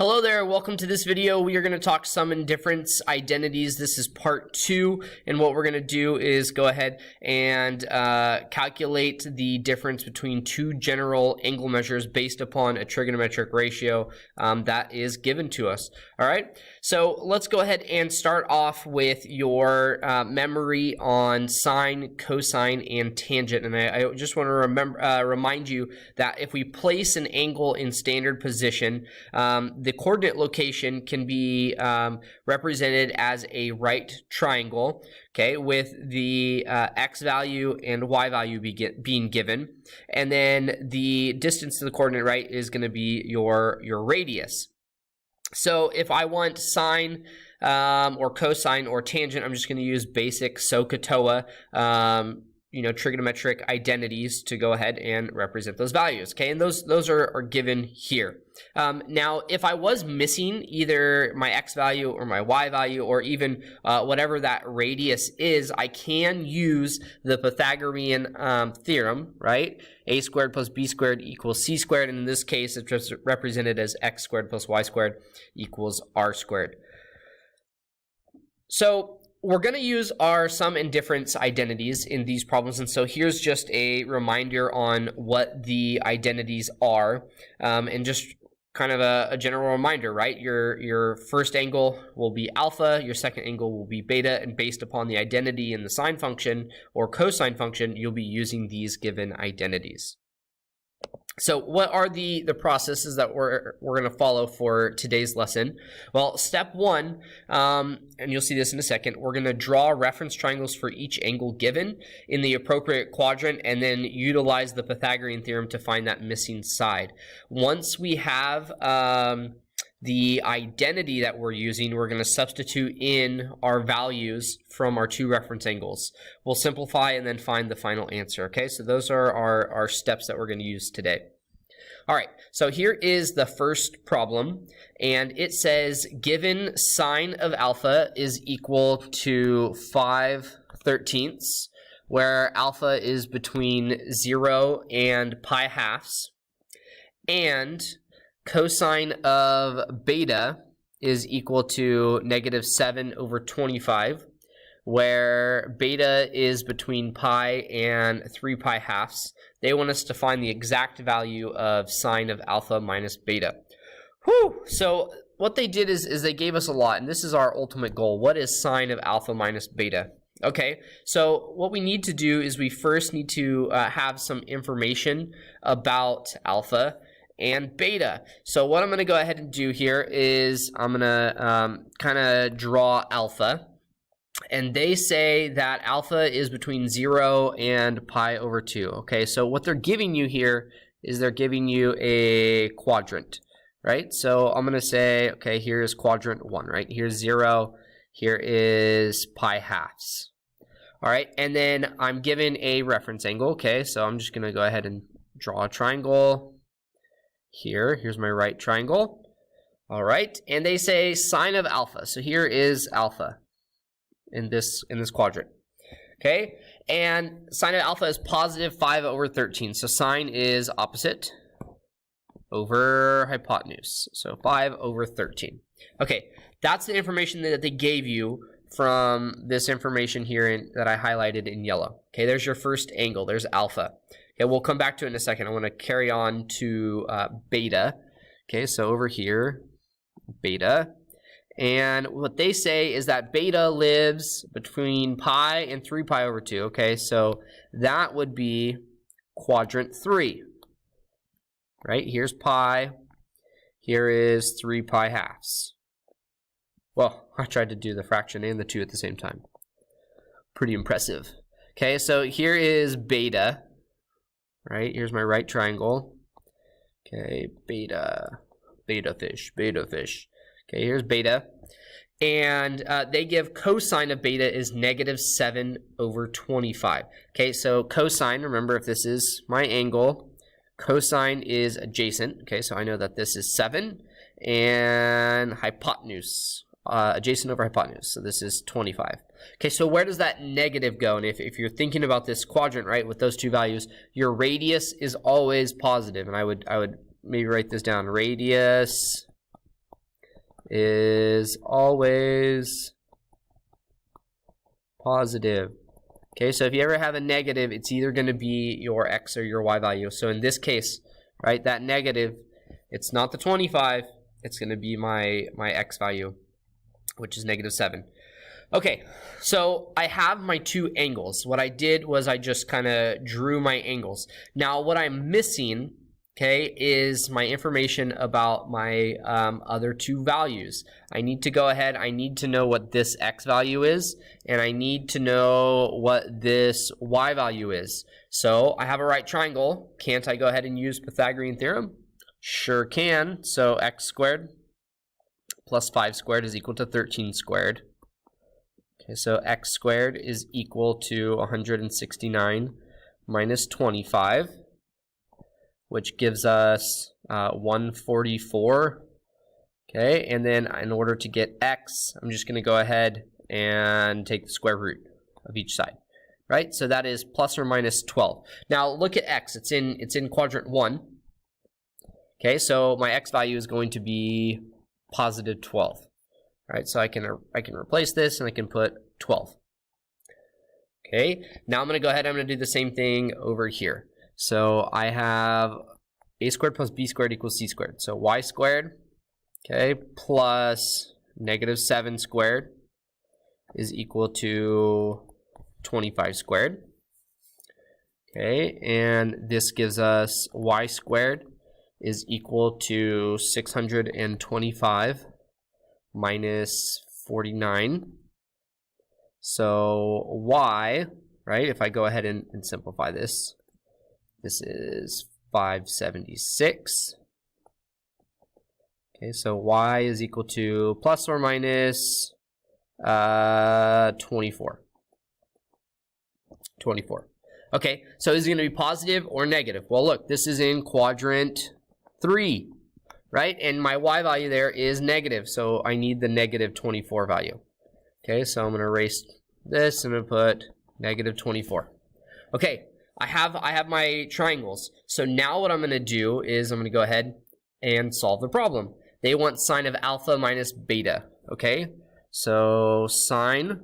Hello there, welcome to this video. We are going to talk sum and difference identities. This is part 2, and what we're going to do is go ahead and calculate the difference between two general angle measures based upon a trigonometric ratio that is given to us. All right, so let's go ahead and start off with your memory on sine, cosine, and tangent. And I just want to remind you that if we place an angle in standard position, the coordinate location can be represented as a right triangle, okay, with the x value and y value being given, and then the distance to the coordinate right is going to be your radius. So if I want sine or cosine or tangent, I'm just going to use basic SOHCAHTOA trigonometric identities to go ahead and represent those values, okay? And those are given here. Now, if I was missing either my x value or my y value or even whatever that radius is, I can use the Pythagorean theorem, right? A squared plus b squared equals c squared, and in this case, it's just represented as x squared plus y squared equals r squared. So we're going to use our sum and difference identities in these problems, and so here's just a reminder on what the identities are, and just kind of a general reminder, right? Your first angle will be alpha, your second angle will be beta, and based upon the identity in the sine function or cosine function, you'll be using these given identities. So what are the processes that we're going to follow for today's lesson? Well, step one, and you'll see this in a second, we're going to draw reference triangles for each angle given in the appropriate quadrant and then utilize the Pythagorean theorem to find that missing side. Once we have the identity that we're using, we're going to substitute in our values from our two reference angles. We'll simplify and then find the final answer, okay? So those are our steps that we're going to use today. All right, so here is the first problem, and it says given sine of alpha is equal to 5/13, where alpha is between 0 and pi halves, and cosine of beta is equal to -7/25, where beta is between pi and 3 pi halves. They want us to find the exact value of sine of alpha minus beta. Whew! So what they did is they gave us a lot, and this is our ultimate goal. What is sine of alpha minus beta? Okay, so what we need to do is we first need to have some information about alpha and beta. So what I'm going to go ahead and do here is I'm going to kind of draw alpha. And they say that alpha is between 0 and pi/2. Okay, so what they're giving you here is they're giving you a quadrant, right? So I'm going to say, okay, here's quadrant 1, right? Here's 0, here is pi halves. All right, and then I'm given a reference angle, okay? So I'm just going to go ahead and draw a triangle here. Here's my right triangle. All right, and they say sine of alpha. So here is alpha in this quadrant, okay? And sine of alpha is positive 5/13. So sine is opposite over hypotenuse. So 5/13. Okay, that's the information that they gave you from this information here that I highlighted in yellow. Okay, there's your first angle. There's alpha. Okay, we'll come back to it in a second. I want to carry on to beta. Okay, so over here, beta. And what they say is that beta lives between pi and 3 pi/2. Okay, so that would be quadrant 3. Right? Here's pi. Here is 3 pi halves. Well, I tried to do the fraction and the 2 at the same time. Pretty impressive. Okay, so here is beta. Right? Here's my right triangle. Okay, beta. Beta fish. Beta fish. Okay, here's beta, and they give cosine of beta is -7/25. Okay, so cosine, remember if this is my angle, cosine is adjacent. Okay, so I know that this is 7, and hypotenuse, adjacent over hypotenuse, so this is 25. Okay, so where does that negative go? And if you're thinking about this quadrant, right, with those two values, your radius is always positive, and I would maybe write this down, radius is always positive. Okay, so if you ever have a negative, it's either going to be your x or your y value. So in this case, right, that negative, it's not the 25, it's going to be my x value, which is -7. Okay, so I have my two angles. What I did was I just kind of drew my angles. Now what I'm missing, okay, is my information about my other two values. I need to go ahead, I need to know what this x value is, and I need to know what this y value is. So I have a right triangle. Can't I go ahead and use Pythagorean theorem? Sure can. So x squared plus 5 squared is equal to 13 squared. Okay, so x squared is equal to 169 minus 25, which gives us 144. Okay, and then in order to get x, I'm just going to go ahead and take the square root of each side, right? So that is plus or minus 12. Now look at x. It's in quadrant 1. Okay, so my x value is going to be positive 12. All right, so I can replace this and I can put 12. Okay, now I'm going to go ahead. I'm going to do the same thing over here. So I have a squared plus b squared equals c squared. So y squared, okay, plus -7 squared is equal to 25 squared. Okay, and this gives us y squared is equal to 625 minus 49. So y, right, if I go ahead and simplify this, this is 576. Okay, so y is equal to plus or minus 24. 24. Okay, so is it going to be positive or negative? Well, look, this is in quadrant 3, right? And my y value there is negative, so I need the -24 value. Okay, so I'm going to erase this and I'm going to put -24. Okay, I have my triangles. So now what I'm going to do is I'm going to go ahead and solve the problem. They want sine of alpha minus beta. Okay, so sine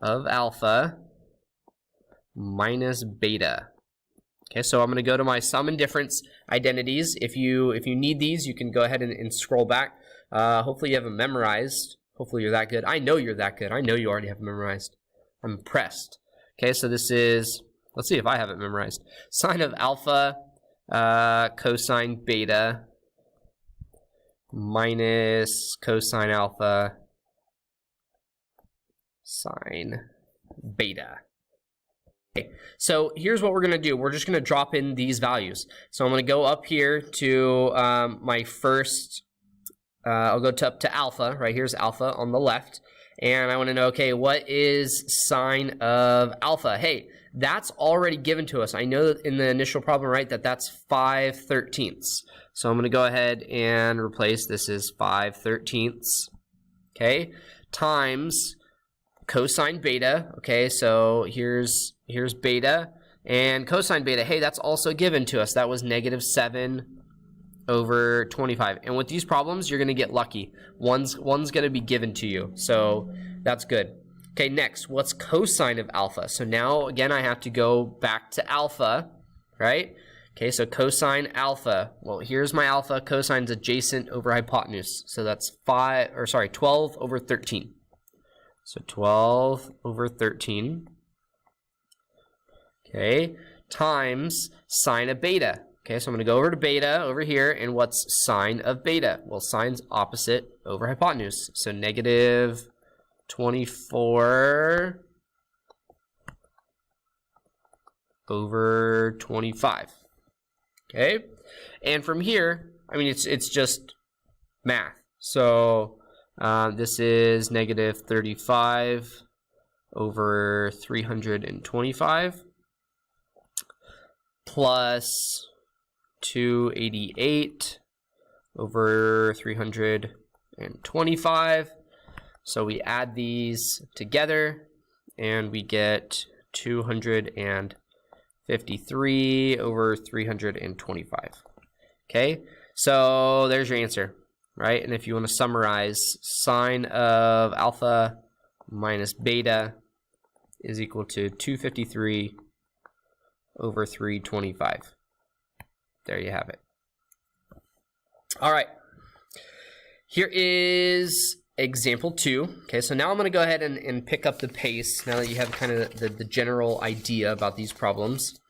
of alpha minus beta. Okay, so I'm going to go to my sum and difference identities. If you need these, you can go ahead and scroll back. Hopefully you have them memorized. Hopefully you're that good. I know you're that good. I know you already have them memorized. I'm impressed. Okay, so this is, let's see if I have it memorized. Sine of alpha cosine beta minus cosine alpha sine beta. Okay, so here's what we're going to do. We're just going to drop in these values. So I'm going to go up here to my first, I'll go up to alpha. Right here's alpha on the left. And I want to know, okay, what is sine of alpha? Hey, that's already given to us. I know that in the initial problem, right, that's 5/13. So I'm going to go ahead and replace this is 5/13, okay, times cosine beta. Okay, so here's beta, and cosine beta, hey, that's also given to us. That was -7/25. And with these problems, you're going to get lucky. One's going to be given to you, so that's good. Okay, next, what's cosine of alpha? So now, again, I have to go back to alpha, right? Okay, so cosine alpha. Well, here's my alpha. Cosine's adjacent over hypotenuse. So that's 12/13. So 12/13. Okay, times sine of beta. Okay, so I'm going to go over to beta over here, and what's sine of beta? Well, sine's opposite over hypotenuse. So -24/25. Okay, and from here, I mean, it's just math. So this is -35/325 plus 288/325. So we add these together and we get 253/325. Okay, so there's your answer. right? And if you want to summarize, sine of alpha minus beta is equal to 253 over 325. There you have it. All right. Here is example 2. Okay, so now I'm going to go ahead and pick up the pace now that you have kind of the general idea about these problems.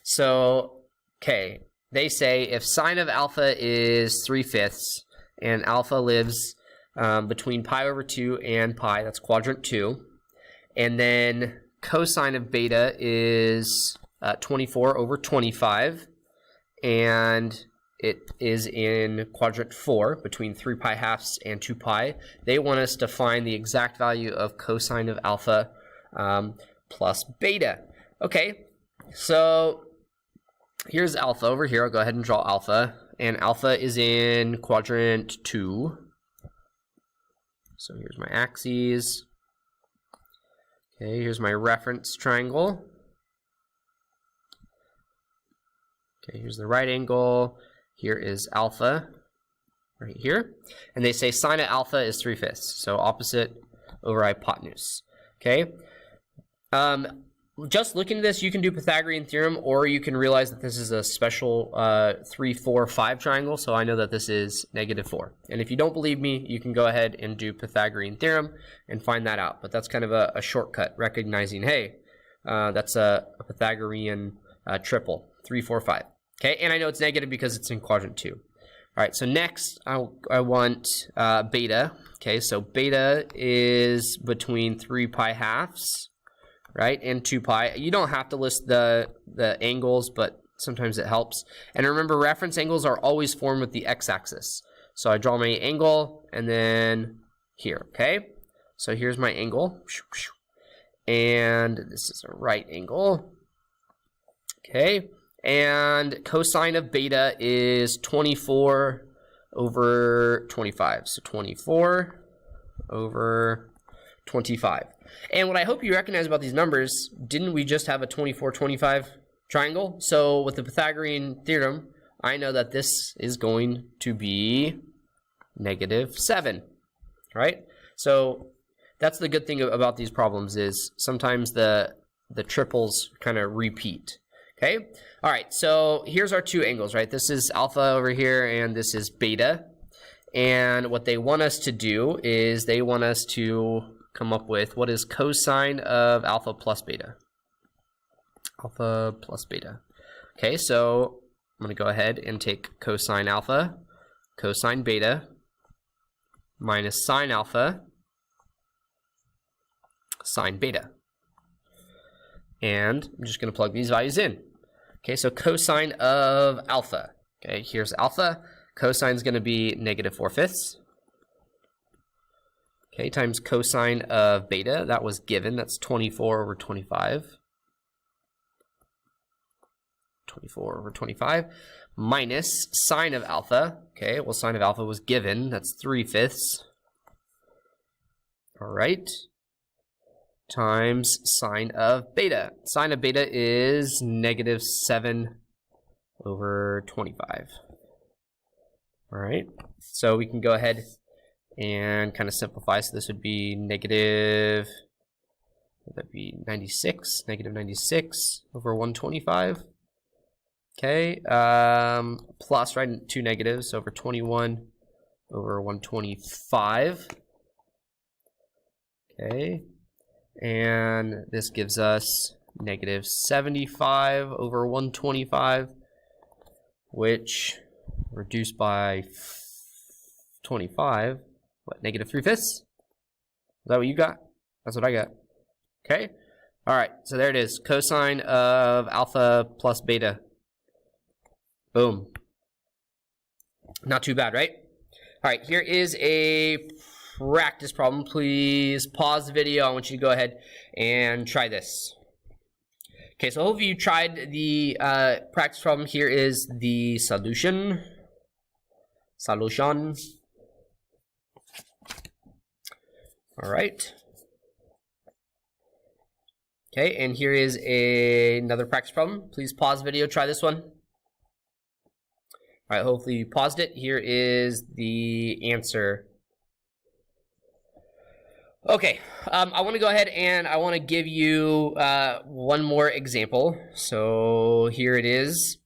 So, okay, they say if sine of alpha is 3/5 and alpha lives between pi over 2 and pi, that's quadrant 2, and then cosine of beta is 24 over 25, and it is in quadrant 4 between 3 pi halves and 2 pi. They want us to find the exact value of cosine of alpha plus beta. Okay, so here's alpha over here. I'll go ahead and draw alpha, and alpha is in quadrant 2. So here's my axes. Okay, here's my reference triangle. Okay, here's the right angle. Here is alpha, right here. And they say sine of alpha is 3/5, so opposite over hypotenuse. Okay. Just looking at this, you can do Pythagorean theorem, or you can realize that this is a special 3, 4, 5 triangle, so I know that this is -4. And if you don't believe me, you can go ahead and do Pythagorean theorem and find that out. But that's kind of a shortcut, recognizing, hey, that's a Pythagorean triple, 3, 4, 5. Okay, and I know it's negative because it's in quadrant 2. All right, so next I want beta. Okay, so beta is between 3 pi halves, right, and 2 pi. You don't have to list the angles, but sometimes it helps. And remember, reference angles are always formed with the x-axis. So I draw my angle, and then here, okay? So here's my angle. And this is a right angle. Okay. And cosine of beta is 24 over 25. So 24 over 25. And what I hope you recognize about these numbers, didn't we just have a 24-25 triangle? So with the Pythagorean theorem, I know that this is going to be -7, right? So that's the good thing about these problems, is sometimes the triples kind of repeat. Okay, all right, so here's our 2 angles, right? This is alpha over here, and this is beta. And what they want us to do is they want us to come up with what is cosine of alpha plus beta. Alpha plus beta. Okay, so I'm going to go ahead and take cosine alpha, cosine beta, minus sine alpha, sine beta. And I'm just going to plug these values in. Okay, so cosine of alpha. Okay, here's alpha. Cosine is going to be -4/5. Okay, times cosine of beta. That was given. That's 24 over 25. 24 over 25. Minus sine of alpha. Okay, well, sine of alpha was given. That's 3/5. All right. Times sine of beta. Sine of beta is -7 over 25. All right, so we can go ahead and kind of simplify. So this would be -96 over 125. Okay, plus, right, 2 negatives over 21 over 125. Okay. And this gives us -75 over 125, which reduced by 25, what, -3/5? Is that what you got? That's what I got. Okay. All right. So there it is. Cosine of alpha plus beta. Boom. Not too bad, right? All right. Here is a practice problem. Please pause the video. I want you to go ahead and try this. Okay, so hopefully you tried the practice problem. Here is the solution. All right. Okay, and here is another practice problem. Please pause the video, try this one. All right, hopefully you paused it. Here is the answer. Okay, I want to go ahead and I want to give you one more example. So here it is,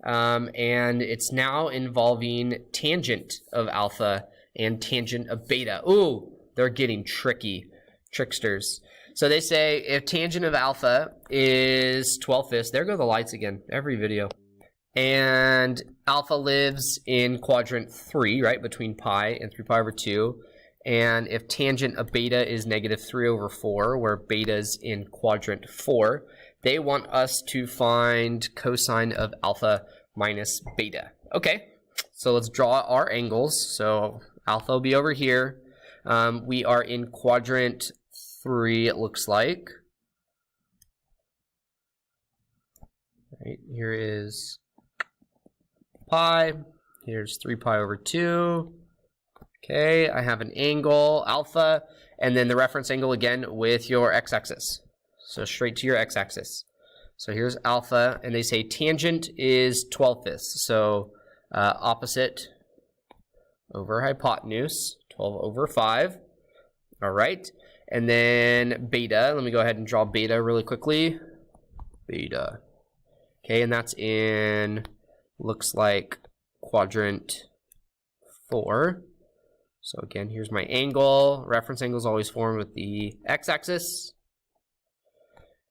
and it's now involving tangent of alpha and tangent of beta. Ooh, they're getting tricky, tricksters. So they say if tangent of alpha is 12/5, there go the lights again, every video. And alpha lives in quadrant 3, right, between pi and 3 pi over 2. And if tangent of beta is -3/4, where beta's in quadrant 4, they want us to find cosine of alpha minus beta. Okay, so let's draw our angles. So alpha will be over here. We are in quadrant 3, it looks like. Right, here is pi. Here's 3 pi over 2. Okay, I have an angle, alpha, and then the reference angle again with your x-axis. So straight to your x-axis. So here's alpha, and they say tangent is 12/5. So opposite over hypotenuse, 12/5. All right, and then beta. Let me go ahead and draw beta really quickly. Beta. Okay, and that's in, looks like quadrant 4. So again, here's my angle. Reference angle is always formed with the x-axis.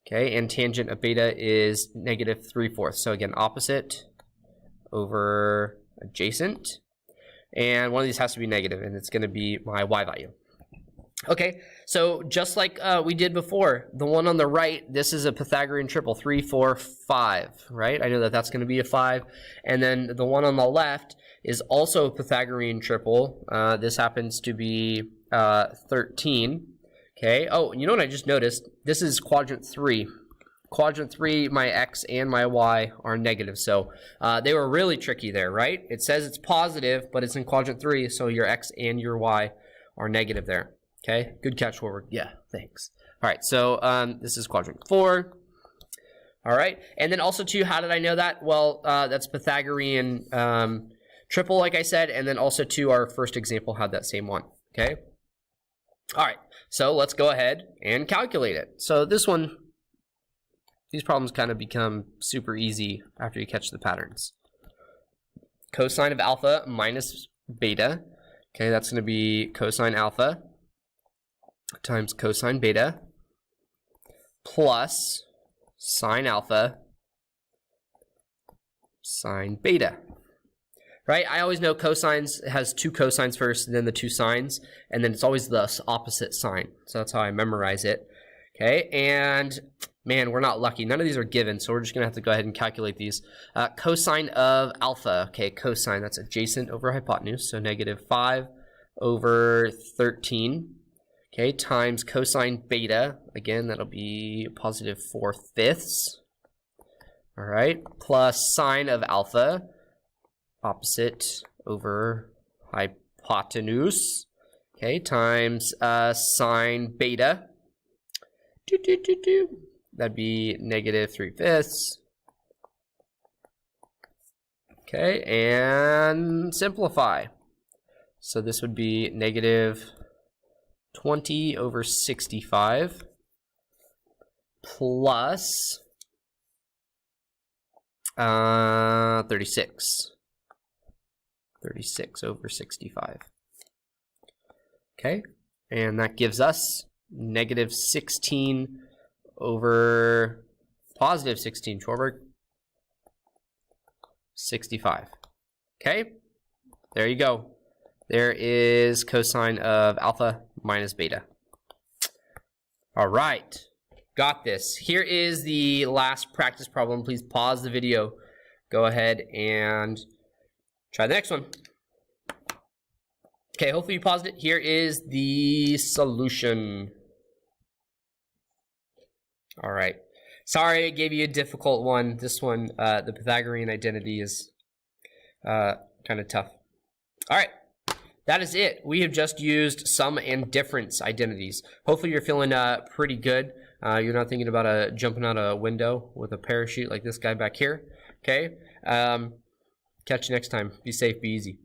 Okay, and tangent of beta is -3/4. So again, opposite over adjacent. And one of these has to be negative, and it's going to be my y value. Okay, so just like we did before, the one on the right, this is a Pythagorean triple, 3, 4, 5, right? I know that that's going to be a 5. And then the one on the left is also a Pythagorean triple. This happens to be 13. Okay. Oh, you know what I just noticed? This is quadrant 3. Quadrant 3, my x and my y are negative. So they were really tricky there, right? It says it's positive, but it's in quadrant 3, so your x and your y are negative there. Okay. Good catch, Forward. Yeah, thanks. All right. So this is quadrant 4. All right. And then also, too, how did I know that? Well, that's Pythagorean triple, like I said, and then also, too, our first example had that same one, okay? All right, so let's go ahead and calculate it. So this one, these problems kind of become super easy after you catch the patterns. Cosine of alpha minus beta, okay, that's going to be cosine alpha times cosine beta plus sine alpha sine beta. Right, I always know cosines has 2 cosines first, and then the 2 sines, and then it's always the opposite sign. So that's how I memorize it. Okay, and man, we're not lucky. None of these are given, so we're just gonna have to go ahead and calculate these. Cosine of alpha, okay, cosine, that's adjacent over hypotenuse, so -5/13, okay, times cosine beta, again, that'll be +4/5. All right, plus sine of alpha, opposite over hypotenuse, okay, times sine beta. That'd be -3/5. Okay, and simplify. So this would be -20/65 plus 36. 36/65. Okay, and that gives us -16 over +16, Schwarberg, 65. Okay, there you go. There is cosine of alpha minus beta. All right, got this. Here is the last practice problem. Please pause the video. Go ahead and try the next one. Okay, hopefully you paused it. Here is the solution. All right. Sorry I gave you a difficult one. This one, the Pythagorean identity is kind of tough. All right. That is it. We have just used sum and difference identities. Hopefully you're feeling pretty good. You're not thinking about jumping out a window with a parachute like this guy back here. Okay. Catch you next time. Be safe, be easy.